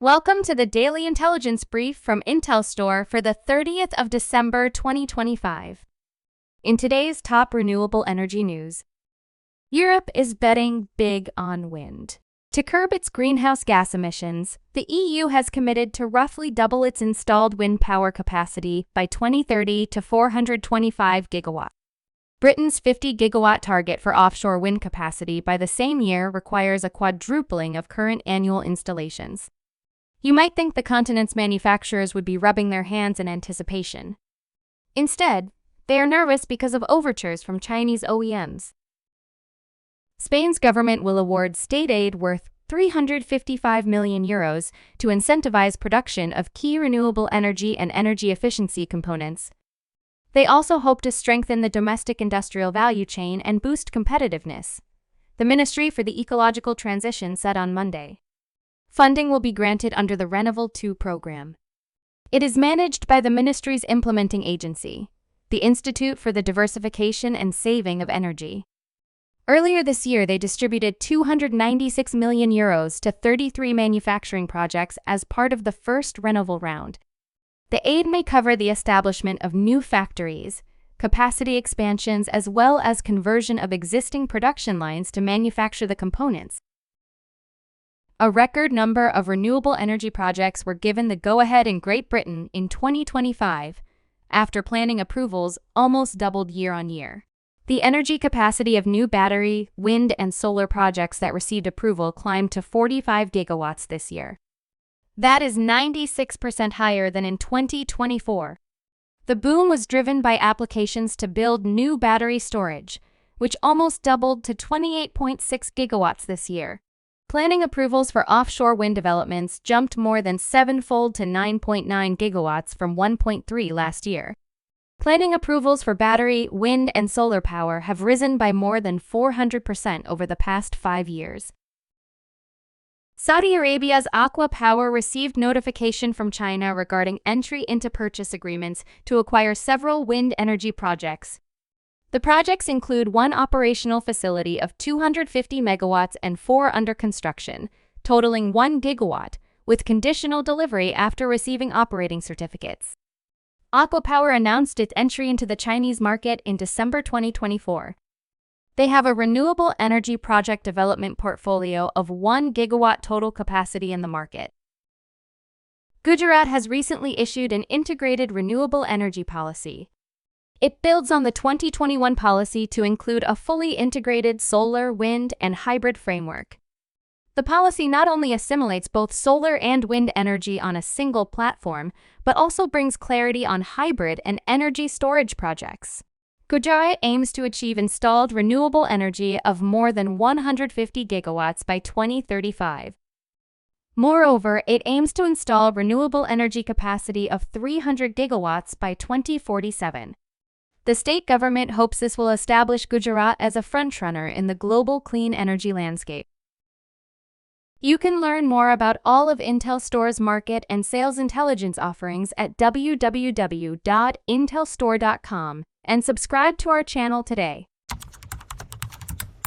Welcome to the Daily Intelligence Brief from IntelStor for the 30th of December 2025. In today's top renewable energy news, Europe is betting big on wind. To curb its greenhouse gas emissions, the EU has committed to roughly double its installed wind power capacity by 2030 to 425 gigawatts. Britain's 50 gigawatt target for offshore wind capacity by the same year requires a quadrupling of current annual installations. You might think the continent's manufacturers would be rubbing their hands in anticipation. Instead, they are nervous because of overtures from Chinese OEMs. Spain's government will award state aid worth €355 million to incentivize production of key renewable energy and energy efficiency components. They also hope to strengthen the domestic industrial value chain and boost competitiveness, the Ministry for the Ecological Transition said on Monday. Funding will be granted under the Renewable 2 program. It is managed by the ministry's implementing agency, the Institute for the Diversification and Saving of Energy. Earlier this year, they distributed €296 million to 33 manufacturing projects as part of the first renewable round. The aid may cover the establishment of new factories, capacity expansions, as well as conversion of existing production lines to manufacture the components. A record number of renewable energy projects were given the go-ahead in Great Britain in 2025, after planning approvals almost doubled year-on-year. The energy capacity of new battery, wind, and solar projects that received approval climbed to 45 gigawatts this year. That is 96% higher than in 2024. The boom was driven by applications to build new battery storage, which almost doubled to 28.6 gigawatts this year. Planning approvals for offshore wind developments jumped more than sevenfold to 9.9 gigawatts from 1.3 last year. Planning approvals for battery, wind, and solar power have risen by more than 400% over the past 5 years. Saudi Arabia's Aqua Power received notification from China regarding entry into purchase agreements to acquire several wind energy projects. The projects include one operational facility of 250 megawatts and 4 under construction, totaling 1 gigawatt, with conditional delivery after receiving operating certificates. Aqua Power announced its entry into the Chinese market in December 2024. They have a renewable energy project development portfolio of 1 gigawatt total capacity in the market. Gujarat has recently issued an integrated renewable energy policy. It builds on the 2021 policy to include a fully integrated solar, wind, and hybrid framework. The policy not only assimilates both solar and wind energy on a single platform, but also brings clarity on hybrid and energy storage projects. Gujarat aims to achieve installed renewable energy of more than 150 gigawatts by 2035. Moreover, it aims to install renewable energy capacity of 300 gigawatts by 2047. The state government hopes this will establish Gujarat as a frontrunner in the global clean energy landscape. You can learn more about all of IntelStor's market and sales intelligence offerings at www.intelstor.com and subscribe to our channel today.